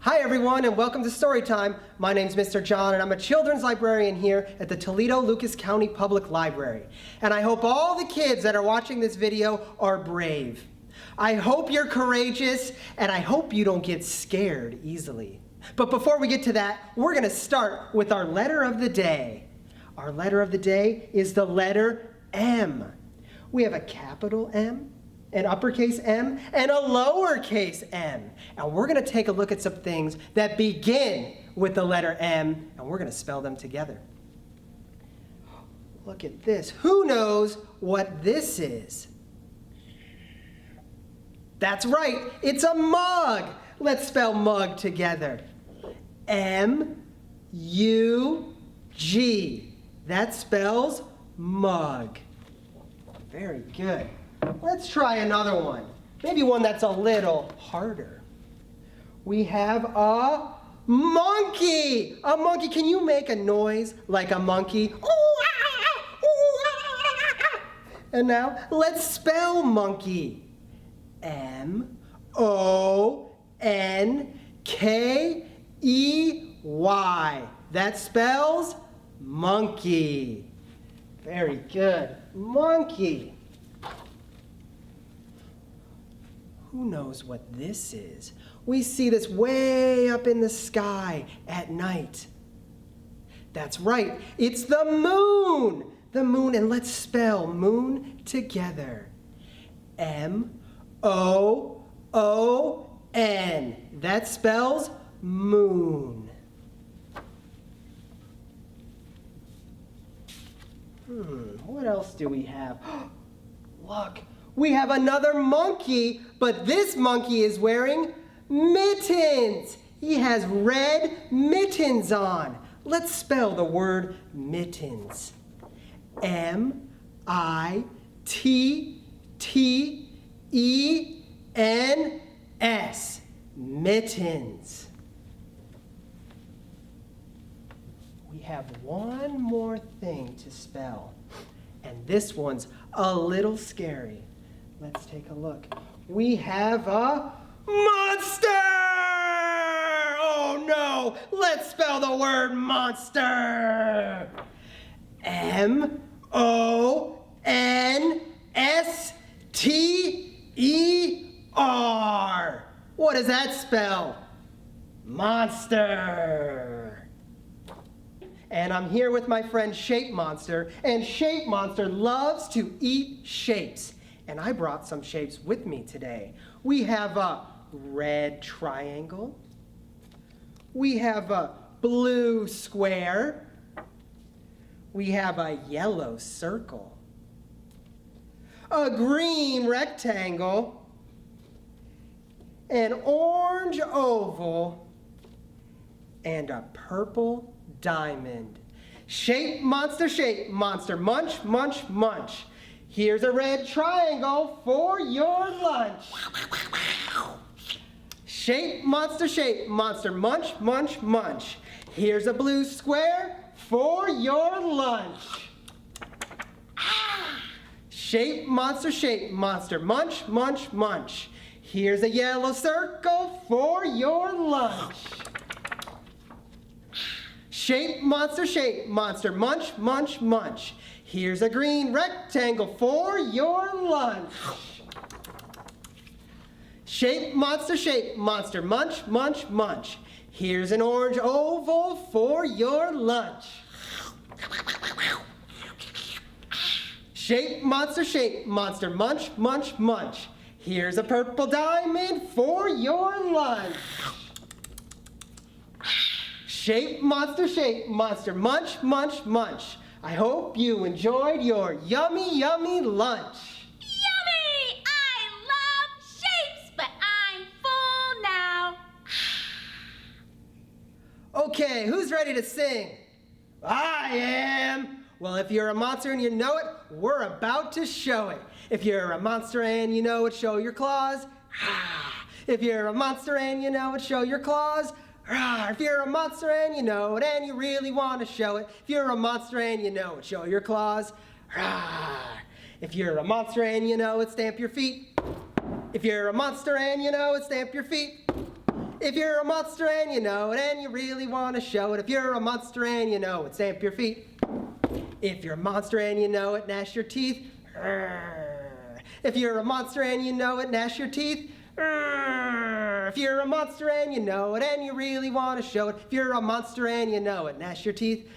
Hi everyone and welcome to Storytime. My name's Mr. John and I'm a children's librarian here at the Toledo-Lucas County Public Library. And I hope all the kids that are watching this video are brave. I hope you're courageous and I hope you don't get scared easily. But before we get to that, we're going to start with our letter of the day. Our letter of the day is the letter M. We have a capital M, an uppercase M, and a lowercase m. And we're going to take a look at some things that begin with the letter M, and we're going to spell them together. Look at this. Who knows what this is? That's right, it's a mug. Let's spell mug together. M-U-G. That spells mug. Very good. Let's try another one. Maybe one that's a little harder. We have a monkey. A monkey. Can you make a noise like a monkey? And now let's spell monkey. M-O-N-K-E-Y. That spells monkey. Very good. Monkey. Who knows what this is? We see this way up in the sky at night. That's right, it's the moon. The moon, and let's spell moon together. M-O-O-N. That spells moon. What else do we have? Look, we have another monkey, but this monkey is wearing mittens. He has red mittens on. Let's spell the word mittens. M-I-T-T-E-N-S. Mittens. We have one more thing to spell, and this one's a little scary. Let's take a look. We have a monster! Oh no! Let's spell the word monster! M-O-N-S-T-E-R. What does that spell? Monster. And I'm here with my friend Shape Monster, and Shape Monster loves to eat shapes. And I brought some shapes with me today. We have a red triangle. We have a blue square. We have a yellow circle. A green rectangle. An orange oval. And a purple diamond. Shape, monster, munch, munch, munch. Here's a red triangle for your lunch. Shape, monster, munch, munch, munch. Here's a blue square for your lunch. Shape, monster, munch, munch, munch. Here's a yellow circle for your lunch. Shape, monster, munch, munch, munch. Here's a green rectangle for your lunch. Shape, monster, munch, munch, munch. Here's an orange oval for your lunch. Shape, monster, munch, munch, munch. Here's a purple diamond for your lunch. Shape, monster, munch, munch, munch. I hope you enjoyed your yummy, yummy lunch. Yummy! I love shapes, but I'm full now. Okay, who's ready to sing? I am. Well, if you're a monster and you know it, we're about to show it. If you're a monster and you know it, show your claws. If you're a monster and you know it, show your claws. If you're a monster and you know it and you really want to show it. If you're a monster and you know it, show your claws. If you're a monster and you know it, stamp your feet. If you're a monster and you know it, stamp your feet. If you're a monster and you know it and you really want to show it. If you're a monster and you know it, stamp your feet. If you're a monster and you know it, gnash your teeth. If you're a monster and you know it, gnash your teeth. If you're a monster and you know it and you really want to show it. If you're a monster and you know it, gnash your teeth.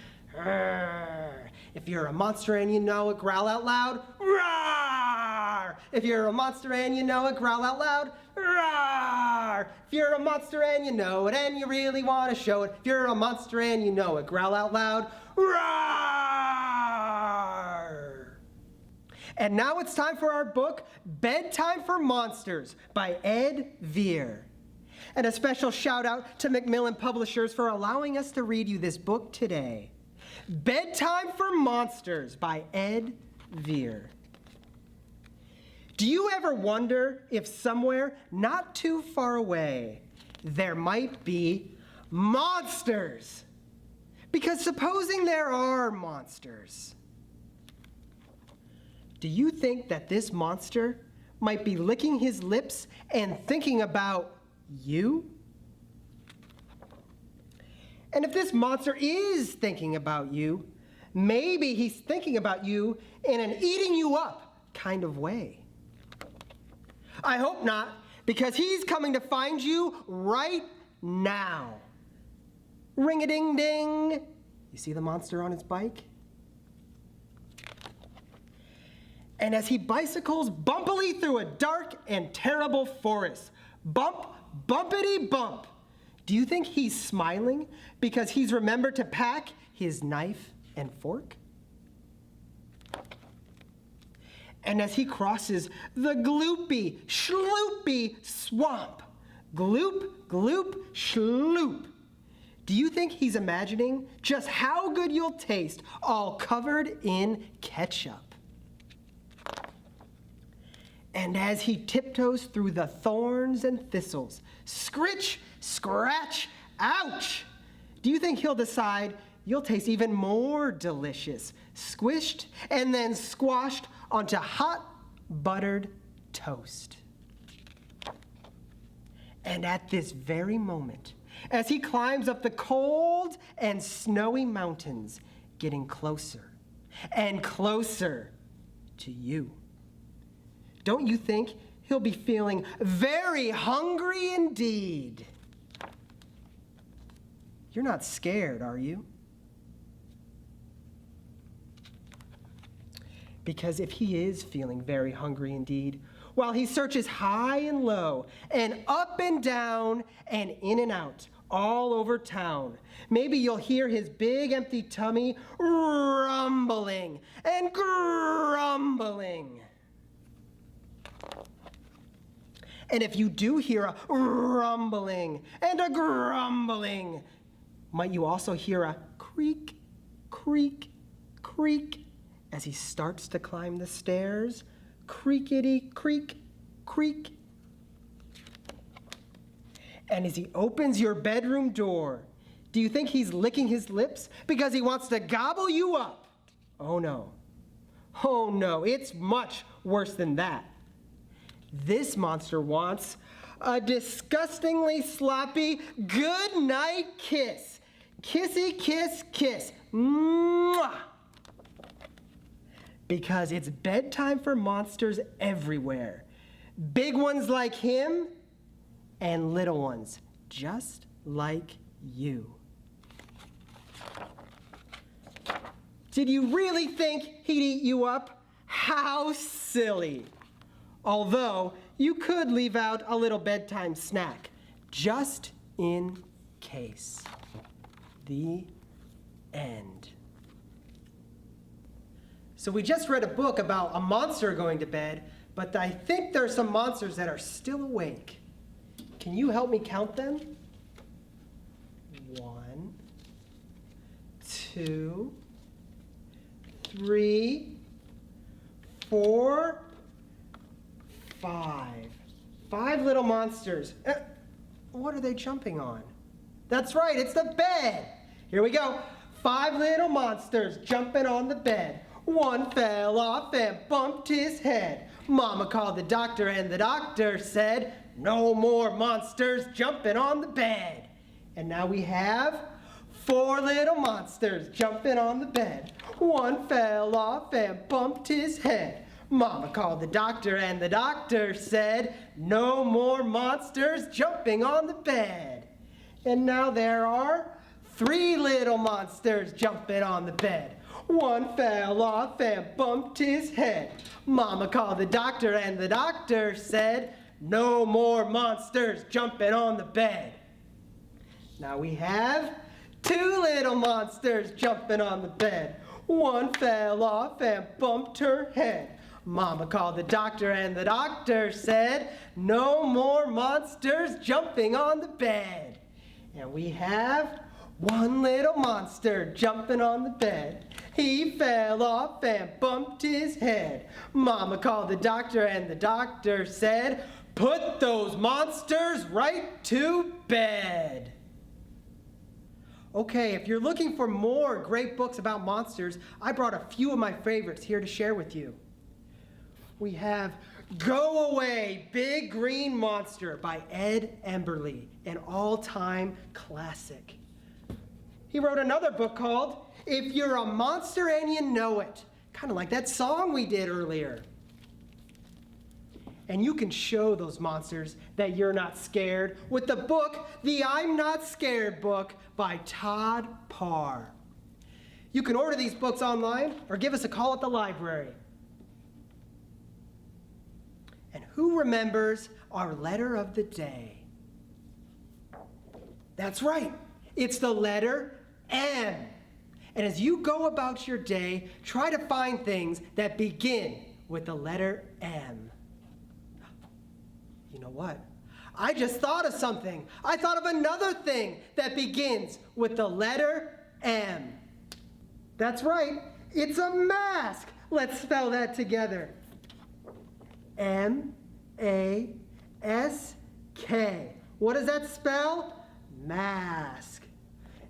If you're a monster and you know it, growl out loud. Roar! If you're a monster and you know it, growl out loud. Roar! If you're a monster and you know it and you really want to show it. If you're a monster and you know it, growl out loud. Roar! And now it's time for our book, Bedtime for Monsters by Vere. And a special shout out to Macmillan Publishers for allowing us to read you this book today. Bedtime for Monsters by Vere. Do you ever wonder if somewhere not too far away there might be monsters? Because supposing there are monsters, do you think that this monster might be licking his lips and thinking about you? And if this monster is thinking about you, maybe he's thinking about you in an eating you up kind of way. I hope not, because he's coming to find you right now. Ring-a-ding-ding. You see the monster on his bike? And as he bicycles bumpily through a dark and terrible forest, bump, bumpity bump, do you think he's smiling because he's remembered to pack his knife and fork? And as he crosses the gloopy, schloopy swamp, gloop, gloop, schloop, do you think he's imagining just how good you'll taste all covered in ketchup? And as he tiptoes through the thorns and thistles, scritch, scratch, ouch! Do you think he'll decide you'll taste even more delicious, squished and then squashed onto hot, buttered toast? And at this very moment, as he climbs up the cold and snowy mountains, getting closer and closer to you, don't you think he'll be feeling very hungry indeed? You're not scared, are you? Because if he is feeling very hungry indeed, while he searches high and low and up and down and in and out all over town, maybe you'll hear his big empty tummy rumbling and grumbling. And if you do hear a rumbling and a grumbling, might you also hear a creak, creak, creak as he starts to climb the stairs? Creakity, creak, creak. And as he opens your bedroom door, do you think he's licking his lips because he wants to gobble you up? Oh no. Oh no, it's much worse than that. This monster wants a disgustingly sloppy good night kiss. Kissy kiss kiss. Mwah! Because it's bedtime for monsters everywhere. Big ones like him and little ones just like you. Did you really think he'd eat you up? How silly. Although you could leave out a little bedtime snack, just in case. The end. So we just read a book about a monster going to bed, but I think there are some monsters that are still awake. Can you help me count them? 1, 2, 3, 4, 5. 5 little monsters. What are they jumping on? That's right, it's the bed. Here we go. 5 little monsters jumping on the bed. One fell off and bumped his head. Mama called the doctor and the doctor said, no more monsters jumping on the bed. And now we have 4 little monsters jumping on the bed. One fell off and bumped his head. Mama called the doctor and the doctor said, no more monsters jumping on the bed. And now there are 3 little monsters jumping on the bed. One fell off and bumped his head. Mama called the doctor and the doctor said, no more monsters jumping on the bed. Now we have 2 little monsters jumping on the bed. One fell off and bumped her head. Mama called the doctor and the doctor said, no more monsters jumping on the bed. And we have 1 little monster jumping on the bed. He fell off and bumped his head. Mama called the doctor and the doctor said, put those monsters right to bed. Okay, if you're looking for more great books about monsters, I brought a few of my favorites here to share with you. We have Go Away, Big Green Monster by Ed Emberley, an all-time classic. He wrote another book called If You're a Monster and You Know It, kind of like that song we did earlier. And you can show those monsters that you're not scared with the book, The I'm Not Scared book by Todd Parr. You can order these books online or give us a call at the library. And who remembers our letter of the day? That's right, it's the letter M. And as you go about your day, try to find things that begin with the letter M. You know what? I just thought of something. I thought of another thing that begins with the letter M. That's right, it's a mask. Let's spell that together. M-A-S-K. What does that spell? Mask.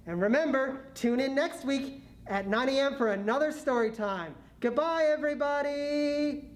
And remember, tune in next week at 9 a.m. for another story time. Goodbye, everybody.